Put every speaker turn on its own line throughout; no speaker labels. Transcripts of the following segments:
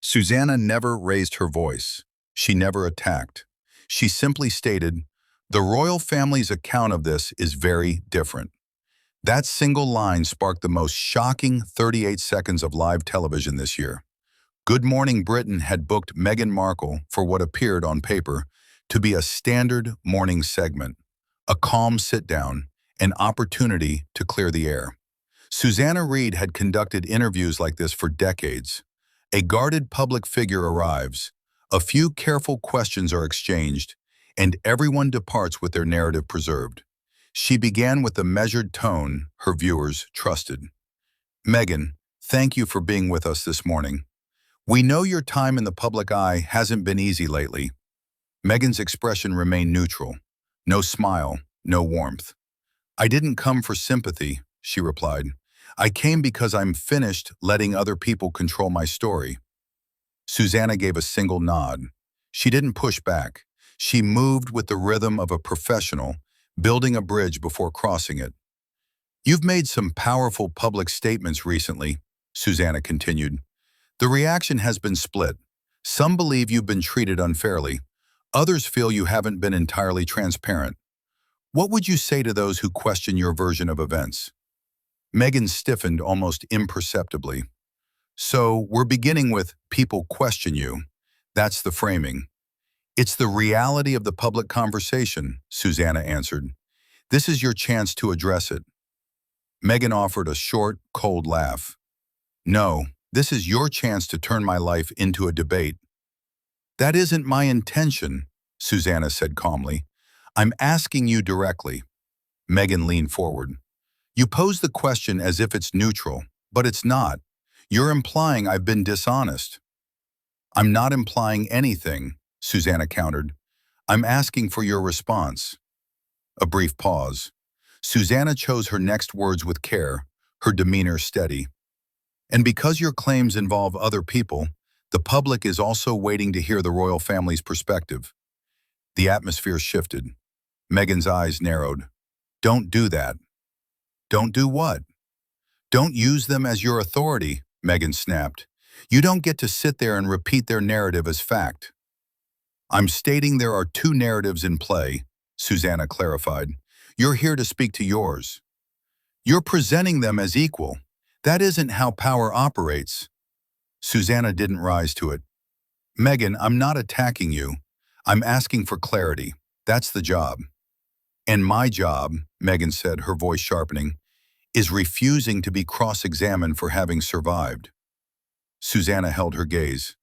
Susanna never raised her voice. She never attacked. She simply stated, "The royal family's account of this is very different." That single line sparked the most shocking 38 seconds of live television this year. Good Morning Britain had booked Meghan Markle for what appeared on paper to be a standard morning segment, a calm sit-down, an opportunity to clear the air. Susanna Reid had conducted interviews like this for decades. A guarded public figure arrives, a few careful questions are exchanged, and everyone departs with their narrative preserved. She began with the measured tone her viewers trusted. "Meghan, thank you for being with us this morning. We know your time in the public eye hasn't been easy lately." Meghan's expression remained neutral. No smile, no warmth. "I didn't come for sympathy," she replied. "I came because I'm finished letting other people control my story." Susanna gave a single nod. She didn't push back. She moved with the rhythm of a professional, building a bridge before crossing it. "You've made some powerful public statements recently," Susanna continued. "The reaction has been split. Some believe you've been treated unfairly. Others feel you haven't been entirely transparent. What would you say to those who question your version of events?" Meghan stiffened almost imperceptibly. "So we're beginning with 'people question you.' That's the framing." "It's the reality of the public conversation," Susanna answered. "This is your chance to address it." Meghan offered a short, cold laugh. "No, this is your chance to turn my life into a debate." "That isn't my intention," Susanna said calmly. "I'm asking you directly." Meghan leaned forward. "You pose the question as if it's neutral, but it's not. You're implying I've been dishonest." "I'm not implying anything," Susanna countered. "I'm asking for your response." A brief pause. Susanna chose her next words with care, her demeanor steady. "And because your claims involve other people, the public is also waiting to hear the royal family's perspective." The atmosphere shifted. Meghan's eyes narrowed. "Don't do that." "Don't do what?" "Don't use them as your authority," Meghan snapped. "You don't get to sit there and repeat their narrative as fact." "I'm stating there are two narratives in play," Susanna clarified. "You're here to speak to yours. You're presenting them as equal. That isn't how power operates." Susanna didn't rise to it. "Meghan, I'm not attacking you. I'm asking for clarity. That's the job." "And my job," Meghan said, her voice sharpening, "is refusing to be cross-examined for having survived." Susanna held her gaze.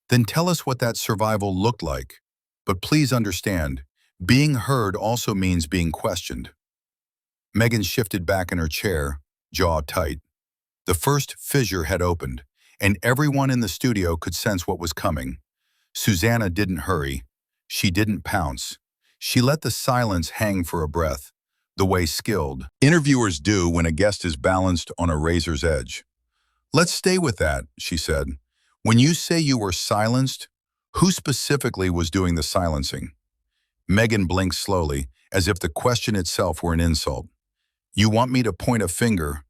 "Then tell us what that survival looked like. But please understand, being heard also means being questioned." Meghan shifted back in her chair, jaw tight. The first fissure had opened, and everyone in the studio could sense what was coming. Susanna didn't hurry. She didn't pounce. She let the silence hang for a breath, the way skilled interviewers do when a guest is balanced on a razor's edge. "Let's stay with that," she said. "When you say you were silenced, who specifically was doing the silencing?" Meghan blinked slowly, as if the question itself were an insult. "You want me to point a finger?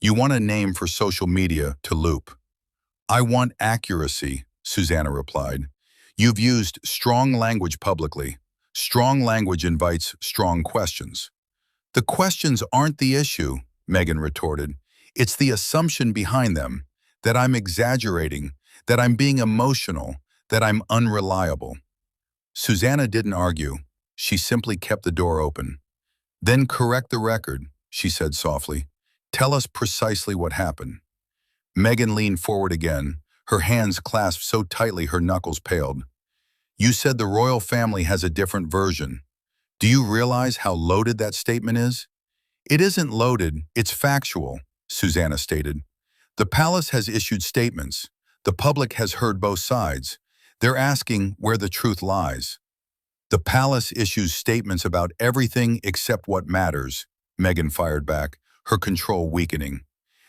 You want a name for social media to loop?" "I want accuracy," Susanna replied. "You've used strong language publicly. Strong language invites strong questions." "The questions aren't the issue," Meghan retorted. "It's the assumption behind them, that I'm exaggerating, that I'm being emotional, that I'm unreliable." Susanna didn't argue. She simply kept the door open. "Then correct the record," she said softly. "Tell us precisely what happened." Meghan leaned forward again, her hands clasped so tightly her knuckles paled. "You said the royal family has a different version. Do you realize how loaded that statement is?" "It isn't loaded, it's factual," Susanna stated. "The palace has issued statements. The public has heard both sides. They're asking where the truth lies." "The palace issues statements about everything except what matters," Meghan fired back, her control weakening.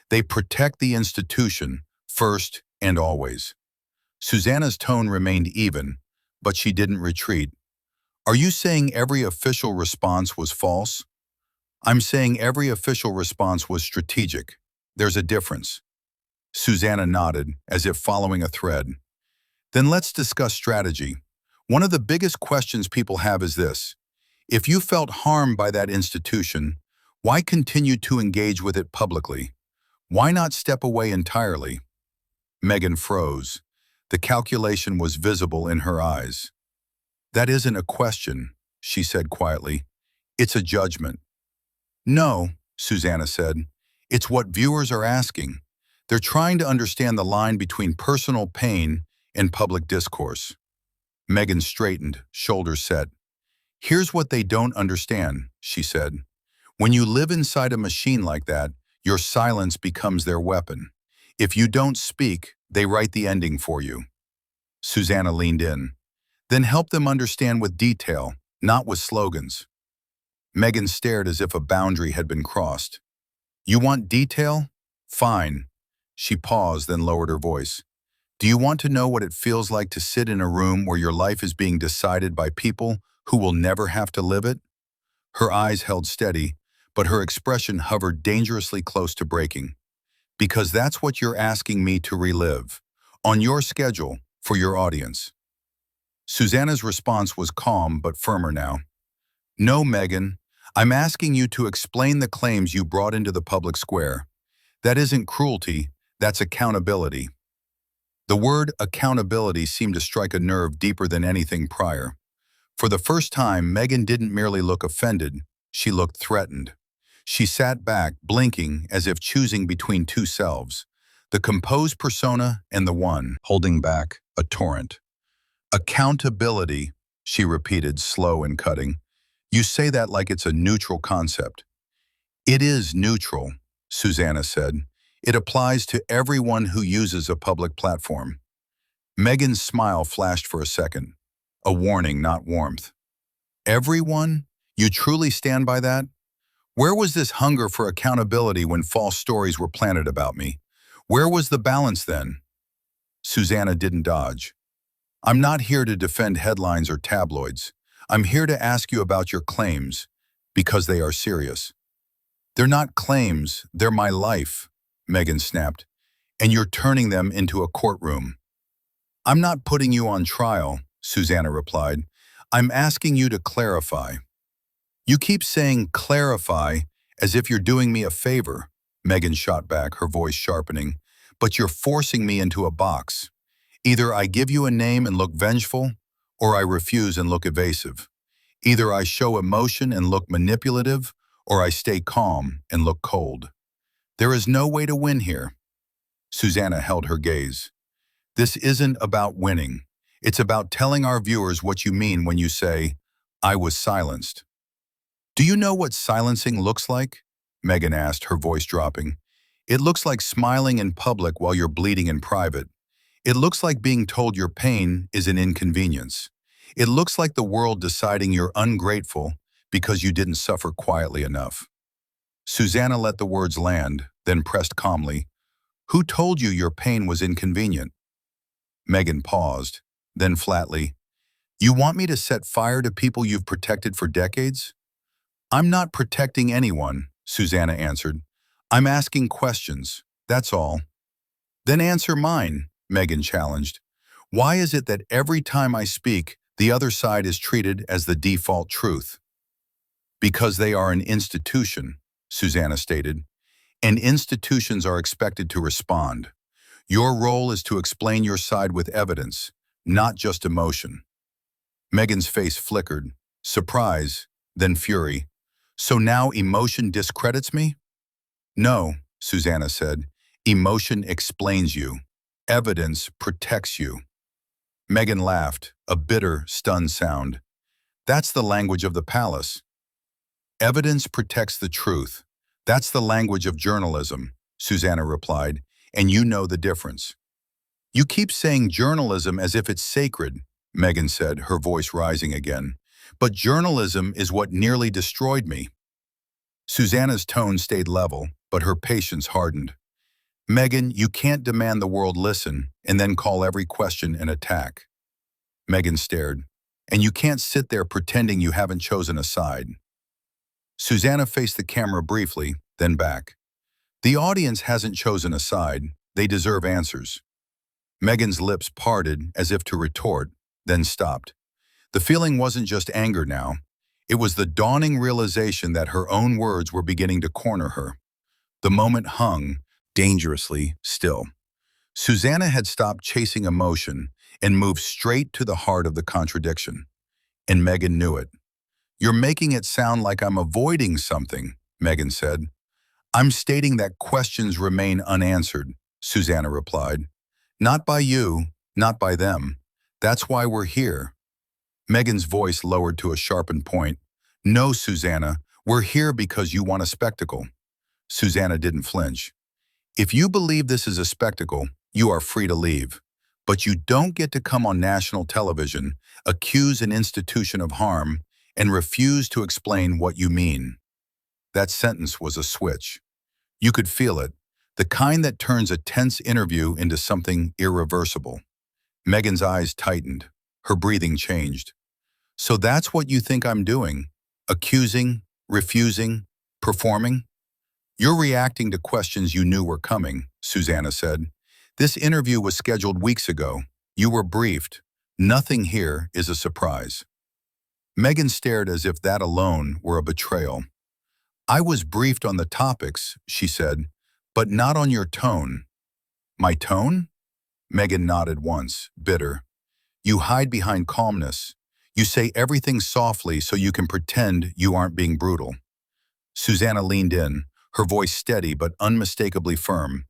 "They protect the institution, first and always." Susanna's tone remained even, but she didn't retreat. "Are you saying every official response was false?" "I'm saying every official response was strategic. There's a difference." Susanna nodded, as if following a thread. Then let's discuss strategy. One of the biggest questions people have is this. If you felt harmed by that institution, why continue to engage with it publicly? Why not step away entirely? Meghan froze. The calculation was visible in her eyes. That isn't a question, she said quietly. It's a judgment. No, Susanna said. It's what viewers are asking. They're trying to understand the line between personal pain and public discourse. Meghan straightened, shoulders set. Here's what they don't understand, she said. When you live inside a machine like that, your silence becomes their weapon. If you don't speak, they write the ending for you. Susanna leaned in. Then help them understand with detail, not with slogans. Meghan stared as if a boundary had been crossed. You want detail? Fine. She paused, then lowered her voice. Do you want to know what it feels like to sit in a room where your life is being decided by people who will never have to live it? Her eyes held steady, but her expression hovered dangerously close to breaking. Because that's what you're asking me to relive. On your schedule, for your audience. Susanna's response was calm but firmer now. No, Meghan, I'm asking you to explain the claims you brought into the public square. That isn't cruelty, that's accountability. The word accountability seemed to strike a nerve deeper than anything prior. For the first time, Meghan didn't merely look offended, she looked threatened. She sat back, blinking as if choosing between two selves, the composed persona and the one, holding back, a torrent. Accountability, she repeated, slow and cutting. You say that like it's a neutral concept. It is neutral, Susanna said. It applies to everyone who uses a public platform. Meghan's smile flashed for a second. A warning, not warmth. Everyone? You truly stand by that? Where was this hunger for accountability when false stories were planted about me? Where was the balance then? Susanna didn't dodge. I'm not here to defend headlines or tabloids. I'm here to ask you about your claims, because they are serious. They're not claims, they're my life, Meghan snapped, and you're turning them into a courtroom. I'm not putting you on trial, Susanna replied. I'm asking you to clarify. You keep saying clarify as if you're doing me a favor, Meghan shot back, her voice sharpening, but you're forcing me into a box. Either I give you a name and look vengeful, or I refuse and look evasive. Either I show emotion and look manipulative, or I stay calm and look cold. There is no way to win here. Susanna held her gaze. This isn't about winning. It's about telling our viewers what you mean when you say, I was silenced. Do you know what silencing looks like? Meghan asked, her voice dropping. It looks like smiling in public while you're bleeding in private. It looks like being told your pain is an inconvenience. It looks like the world deciding you're ungrateful because you didn't suffer quietly enough. Susanna let the words land, then pressed calmly. Who told you your pain was inconvenient? Meghan paused, then flatly. You want me to set fire to people you've protected for decades? I'm not protecting anyone, Susanna answered. I'm asking questions, that's all. Then answer mine, Meghan challenged. Why is it that every time I speak, the other side is treated as the default truth? Because they are an institution, Susanna stated, and institutions are expected to respond. Your role is to explain your side with evidence, not just emotion. Meghan's face flickered, surprise, then fury. So now emotion discredits me? No, Susanna said. Emotion explains you. Evidence protects you. Meghan laughed, a bitter, stunned sound. That's the language of the palace. Evidence protects the truth. That's the language of journalism, Susanna replied, and you know the difference. You keep saying journalism as if it's sacred, Meghan said, her voice rising again. But journalism is what nearly destroyed me. Susanna's tone stayed level, but her patience hardened. Meghan, you can't demand the world listen and then call every question an attack. Meghan stared. And you can't sit there pretending you haven't chosen a side. Susanna faced the camera briefly, then back. The audience hasn't chosen a side. They deserve answers. Meghan's lips parted as if to retort, then stopped. The feeling wasn't just anger now. It was the dawning realization that her own words were beginning to corner her. The moment hung, dangerously, still. Susanna had stopped chasing emotion and moved straight to the heart of the contradiction. And Meghan knew it. "You're making it sound like I'm avoiding something," Meghan said. "I'm stating that questions remain unanswered," Susanna replied. "Not by you, not by them. That's why we're here." Meghan's voice lowered to a sharpened point. "No, Susanna, we're here because you want a spectacle." Susanna didn't flinch. "If you believe this is a spectacle, you are free to leave. But you don't get to come on national television, accuse an institution of harm, and refuse to explain what you mean." That sentence was a switch. You could feel it, the kind that turns a tense interview into something irreversible. Meghan's eyes tightened. Her breathing changed. "So that's what you think I'm doing? Accusing, refusing, performing?" "You're reacting to questions you knew were coming," Susanna said. "This interview was scheduled weeks ago. You were briefed. Nothing here is a surprise." Meghan stared as if that alone were a betrayal. "I was briefed on the topics," she said, "but not on your tone." "My tone?" Meghan nodded once, bitter. "You hide behind calmness. You say everything softly so you can pretend you aren't being brutal." Susanna leaned in, her voice steady but unmistakably firm.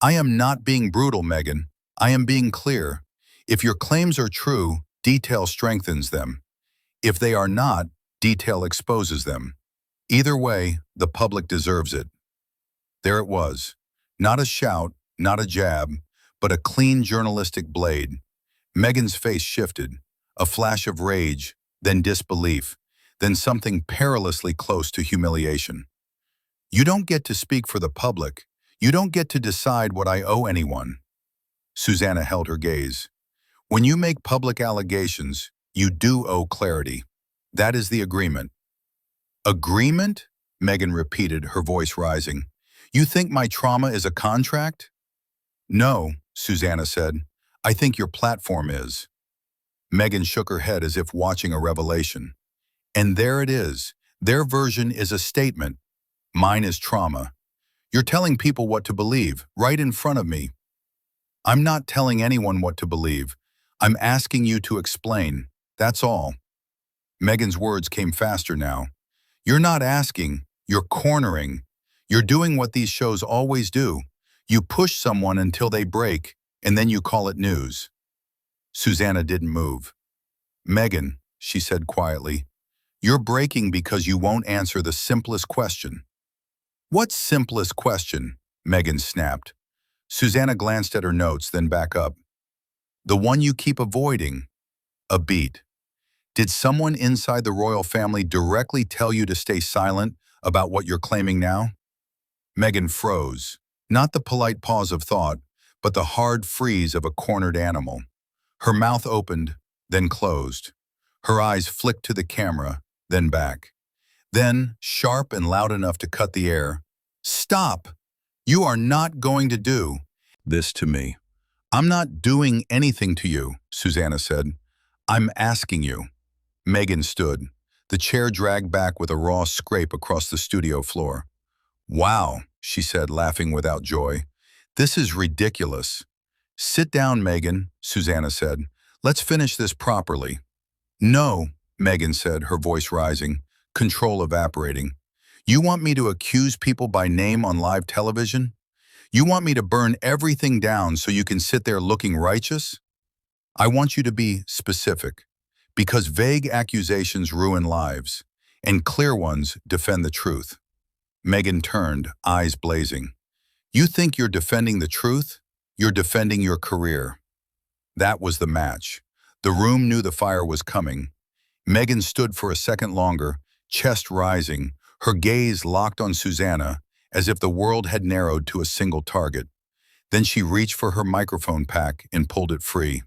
"I am not being brutal, Meghan. I am being clear. If your claims are true, detail strengthens them. If they are not, detail exposes them. Either way, the public deserves it." There it was. Not a shout, not a jab, but a clean journalistic blade. Meghan's face shifted, a flash of rage, then disbelief, then something perilously close to humiliation. "You don't get to speak for the public. You don't get to decide what I owe anyone." Susanna held her gaze. "When you make public allegations, you do owe clarity. That is the agreement." "Agreement?" Meghan repeated, her voice rising. "You think my trauma is a contract?" "No," Susanna said. "I think your platform is." Meghan shook her head as if watching a revelation. "And there it is. Their version is a statement. Mine is trauma. You're telling people what to believe, right in front of me." "I'm not telling anyone what to believe. I'm asking you to explain. That's all." Meghan's words came faster now. "You're not asking, you're cornering. You're doing what these shows always do. You push someone until they break, and then you call it news." Susanna didn't move. "Meghan," she said quietly, "you're breaking because you won't answer the simplest question." "What simplest question?" Meghan snapped. Susanna glanced at her notes, then back up. "The one you keep avoiding." A beat. "Did someone inside the royal family directly tell you to stay silent about what you're claiming now?" Meghan froze. Not the polite pause of thought, but the hard freeze of a cornered animal. Her mouth opened, then closed. Her eyes flicked to the camera, then back. Then, sharp and loud enough to cut the air, "Stop! You are not going to do this to me." "I'm not doing anything to you," Susanna said. "I'm asking you." Meghan stood. The chair dragged back with a raw scrape across the studio floor. "Wow," she said, laughing without joy. "This is ridiculous." "Sit down, Meghan," Susanna said. "Let's finish this properly." "No," Meghan said, her voice rising, control evaporating. "You want me to accuse people by name on live television? You want me to burn everything down so you can sit there looking righteous? I want you to be specific, because vague accusations ruin lives, and clear ones defend the truth." Meghan turned, eyes blazing. "You think you're defending the truth? You're defending your career." That was the match. The room knew the fire was coming. Meghan stood for a second longer, chest rising, her gaze locked on Susanna, as if the world had narrowed to a single target. Then she reached for her microphone pack and pulled it free.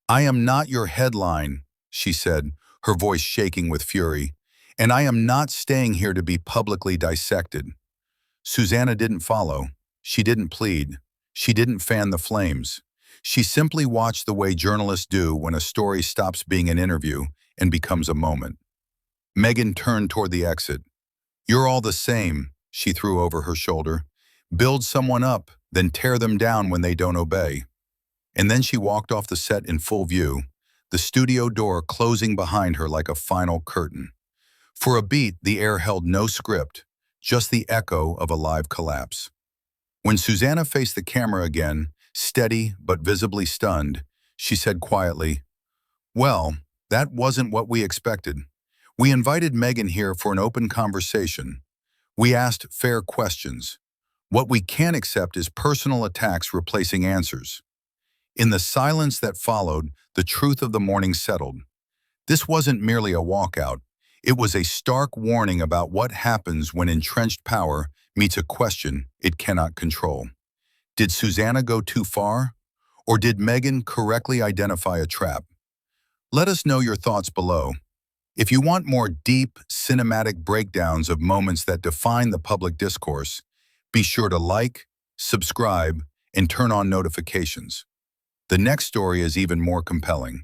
"I am not your headline," she said, her voice shaking with fury, "and I am not staying here to be publicly dissected." Susanna didn't follow. She didn't plead. She didn't fan the flames. She simply watched the way journalists do when a story stops being an interview and becomes a moment. Meghan turned toward the exit. "You're all the same," she threw over her shoulder. "Build someone up, then tear them down when they don't obey." And then she walked off the set in full view, the studio door closing behind her like a final curtain. For a beat, the air held no script, just the echo of a live collapse. When Susanna faced the camera again, steady but visibly stunned, she said quietly, "Well, that wasn't what we expected. We invited Meghan here for an open conversation. We asked fair questions. What we can't accept is personal attacks replacing answers." In the silence that followed, the truth of the morning settled. This wasn't merely a walkout. It was a stark warning about what happens when entrenched power meets a question it cannot control. Did Susanna go too far? Or did Meghan correctly identify a trap? Let us know your thoughts below. If you want more deep, cinematic breakdowns of moments that define the public discourse, be sure to like, subscribe, and turn on notifications. The next story is even more compelling.